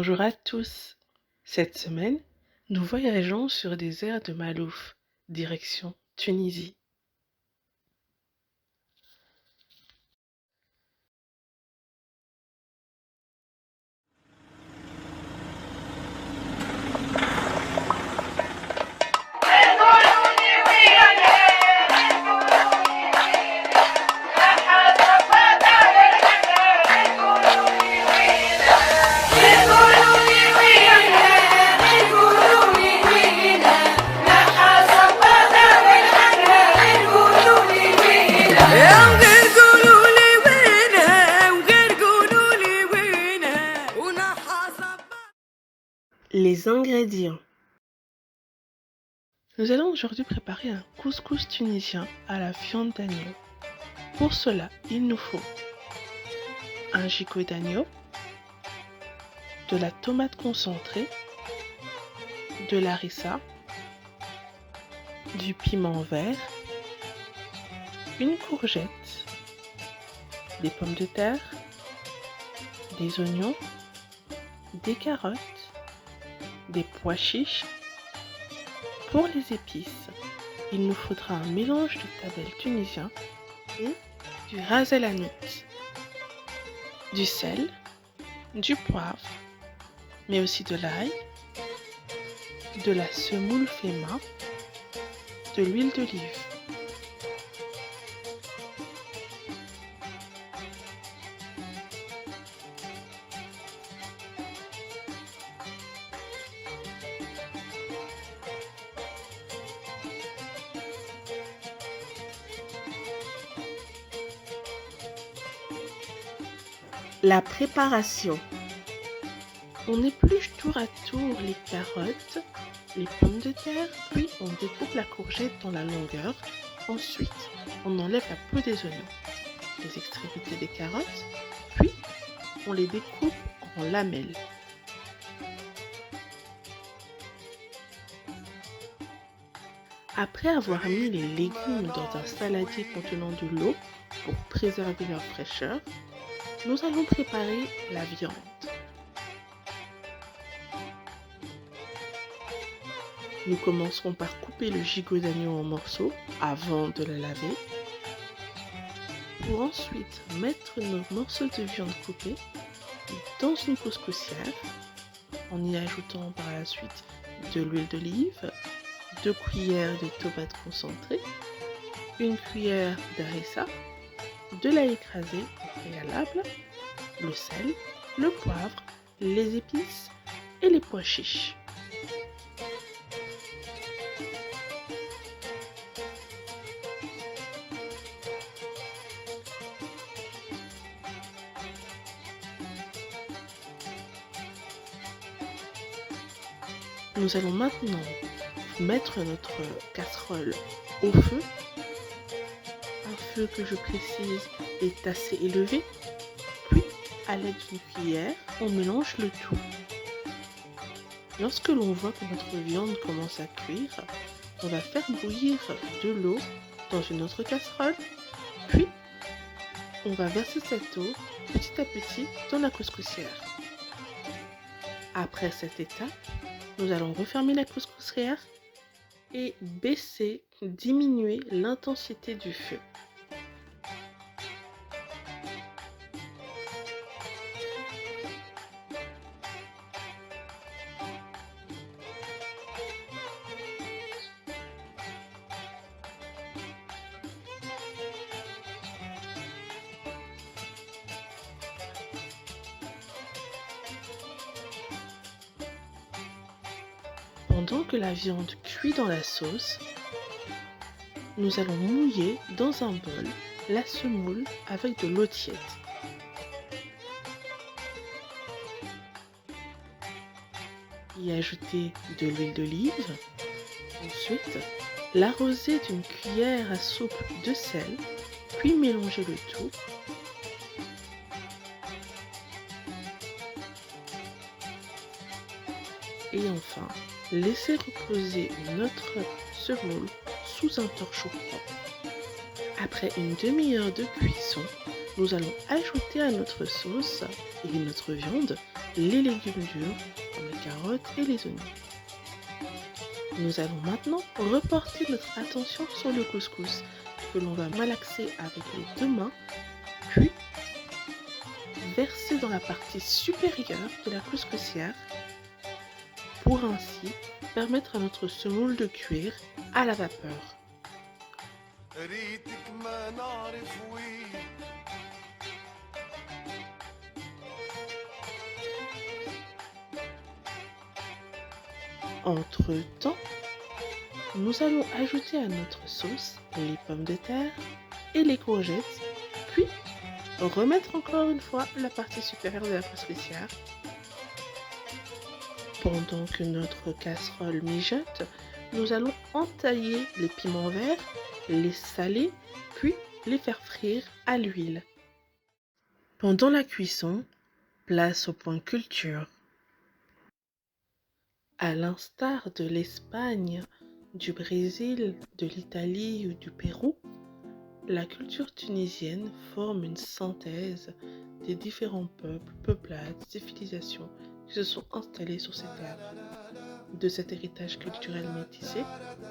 Bonjour à tous. Cette semaine, nous voyageons sur des airs de Malouf, direction Tunisie. Les ingrédients. Nous allons aujourd'hui préparer un couscous tunisien à la viande d'agneau. Pour cela, il nous faut un gigot d'agneau, de la tomate concentrée, de la harissa, du piment vert, une courgette, des pommes de terre, des oignons, des carottes, des pois chiches. Pour les épices, il nous faudra un mélange de tabel tunisien et du ras el hanout, du sel, du poivre, mais aussi de l'ail, de la semoule fait main, de l'huile d'olive. La préparation. On épluche tour à tour les carottes, les pommes de terre, puis on découpe la courgette dans la longueur. Ensuite, on enlève la peau des oignons, les extrémités des carottes, puis on les découpe en lamelles. Après avoir mis les légumes dans un saladier contenant de l'eau pour préserver leur fraîcheur, nous allons préparer la viande. Nous commencerons par couper le gigot d'agneau en morceaux avant de la laver, pour ensuite mettre nos morceaux de viande coupés dans une couscoussière en y ajoutant par la suite de l'huile d'olive, 2 cuillères de tomates concentrées, 1 cuillère d'harissa, de l'ail écrasé au préalable, le sel, le poivre, les épices et les pois chiches. Nous allons maintenant mettre notre casserole au feu. Un feu que je précise est assez élevé. Puis, à l'aide d'une cuillère, on mélange le tout. Lorsque l'on voit que notre viande commence à cuire, on va faire bouillir de l'eau dans une autre casserole. Puis, on va verser cette eau petit à petit dans la couscoussière. Après cette étape, nous allons refermer la couscoussière et diminuer l'intensité du feu. Pendant que la viande cuit dans la sauce, nous allons mouiller dans un bol la semoule avec de l'eau tiède. Y ajouter de l'huile d'olive. Ensuite, l'arroser d'une cuillère à soupe de sel, puis mélanger le tout. Et enfin, laisser reposer notre semoule sous un torchon propre. Après une demi-heure de cuisson, nous allons ajouter à notre sauce et notre viande les légumes durs, comme les carottes et les oignons. Nous allons maintenant reporter notre attention sur le couscous, que l'on va malaxer avec les deux mains, puis verser dans la partie supérieure de la couscoussière pour ainsi permettre à notre semoule de cuire à la vapeur. Entre-temps, nous allons ajouter à notre sauce les pommes de terre et les courgettes, puis remettre encore une fois la partie supérieure de la couscoussière. Pendant que notre casserole mijote, nous allons entailler les piments verts, les saler, puis les faire frire à l'huile. Pendant la cuisson, place au point culture. À l'instar de l'Espagne, du Brésil, de l'Italie ou du Pérou, la culture tunisienne forme une synthèse des différents peuples, peuplades, civilisations qui se sont installés sur ces terres. De cet héritage culturel métissé,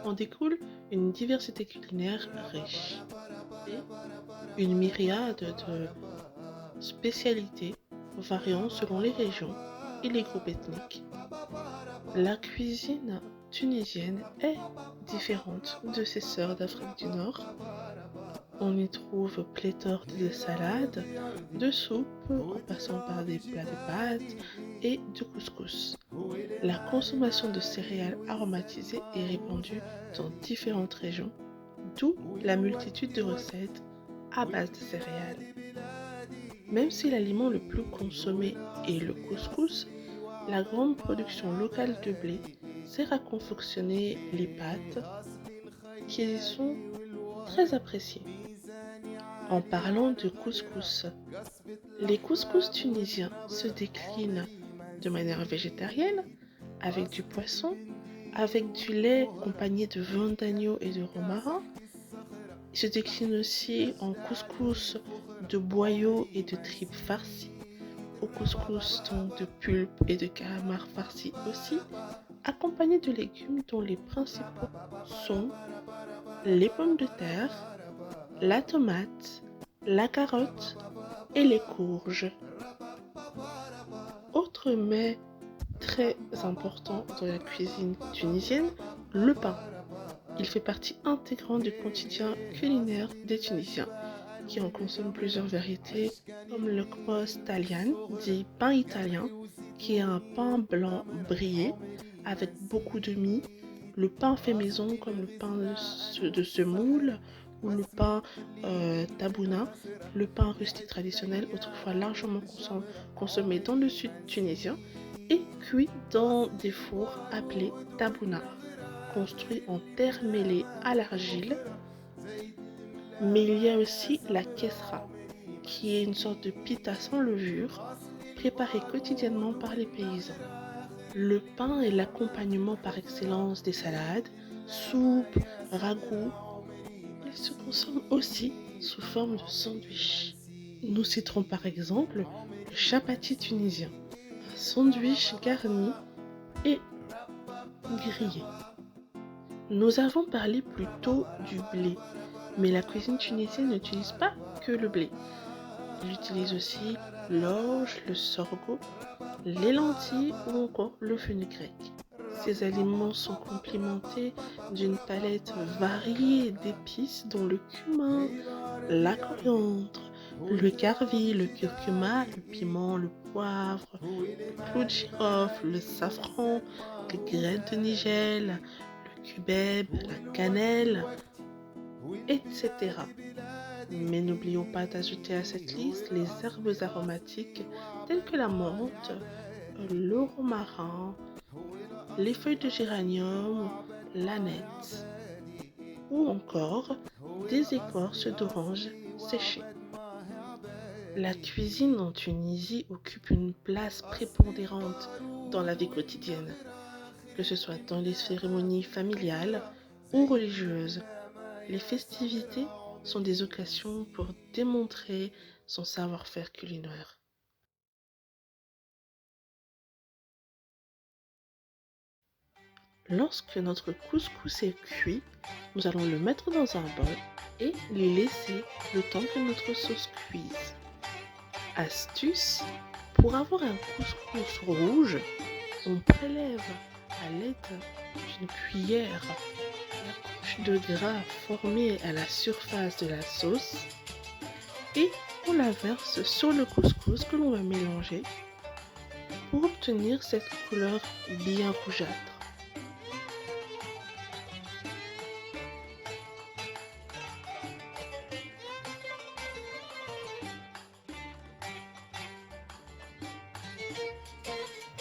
en découle une diversité culinaire riche et une myriade de spécialités variant selon les régions et les groupes ethniques. La cuisine tunisienne est différente de ses sœurs d'Afrique du Nord. On y trouve pléthore de salades, de soupes, en passant par des plats de pâtes et de couscous. La consommation de céréales aromatisées est répandue dans différentes régions, d'où la multitude de recettes à base de céréales. Même si l'aliment le plus consommé est le couscous, la grande production locale de blé sert à confectionner les pâtes qui sont très appréciées. En parlant de couscous, les couscous tunisiens se déclinent de manière végétarienne, avec du poisson, avec du lait accompagné de vin d'agneau et de romarin. Il se décline aussi en couscous de boyaux et de tripes farcies, au couscous donc de pulpe et de calamar farcis aussi, accompagné de légumes dont les principaux sont les pommes de terre, la tomate, la carotte et les courges. Autre mets très important dans la cuisine tunisienne, le pain. Il fait partie intégrante du quotidien culinaire des Tunisiens, qui en consomment plusieurs variétés, comme le kbos talian, dit pain italien, qui est un pain blanc brillé avec beaucoup de mie, le pain fait maison comme le pain de semoule ou le pain tabouna, le pain rustique traditionnel autrefois largement consommé dans le sud tunisien et cuit dans des fours appelés tabouna, construits en terre mêlée à l'argile. Mais il y a aussi la kesra, qui est une sorte de pita sans levure, préparée quotidiennement par les paysans. Le pain est l'accompagnement par excellence des salades, soupes, ragoûts. Il se consomme aussi sous forme de sandwich. Nous citerons par exemple le chapati tunisien, un sandwich garni et grillé. Nous avons parlé plus tôt du blé, mais la cuisine tunisienne n'utilise pas que le blé. Elle utilise aussi l'orge, le sorgho, les lentilles ou encore le fenugrec. Ces aliments sont complimentés d'une palette variée d'épices dont le cumin, la coriandre, le karvi, le curcuma, le piment, le poivre, le clou de girofle, le safran, les graines de nigel, le cubeb, la cannelle, etc. Mais n'oublions pas d'ajouter à cette liste les herbes aromatiques telles que la menthe, le romarin, les feuilles de géranium, l'aneth ou encore des écorces d'orange séchées. La cuisine en Tunisie occupe une place prépondérante dans la vie quotidienne, que ce soit dans les cérémonies familiales ou religieuses. Les festivités sont des occasions pour démontrer son savoir-faire culinaire. Lorsque notre couscous est cuit, nous allons le mettre dans un bol et les laisser le temps que notre sauce cuise. Astuce, pour avoir un couscous rouge, on prélève à l'aide d'une cuillère la couche de gras formée à la surface de la sauce et on la verse sur le couscous que l'on va mélanger pour obtenir cette couleur bien rougeâtre.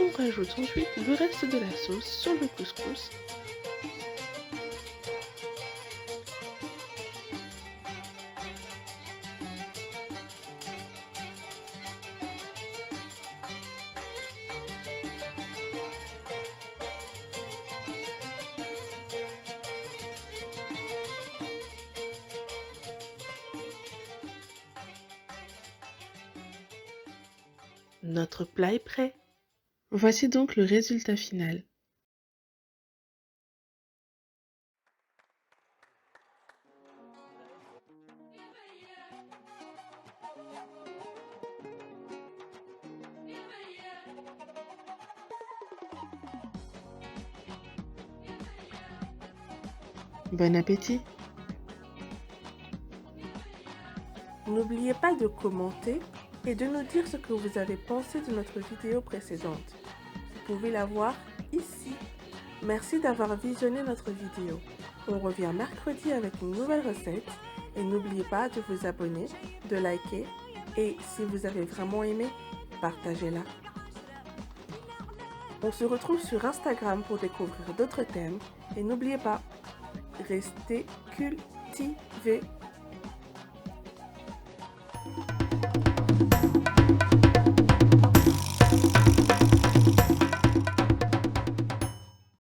On rajoute ensuite le reste de la sauce sur le couscous. Notre plat est prêt. Voici donc le résultat final. Bon appétit! N'oubliez pas de commenter et de nous dire ce que vous avez pensé de notre vidéo précédente. Vous pouvez la voir ici. Merci d'avoir visionné notre vidéo. On revient mercredi avec une nouvelle recette et n'oubliez pas de vous abonner, de liker et si vous avez vraiment aimé, partagez-la. On se retrouve sur Instagram pour découvrir d'autres thèmes et n'oubliez pas, restez cultivés.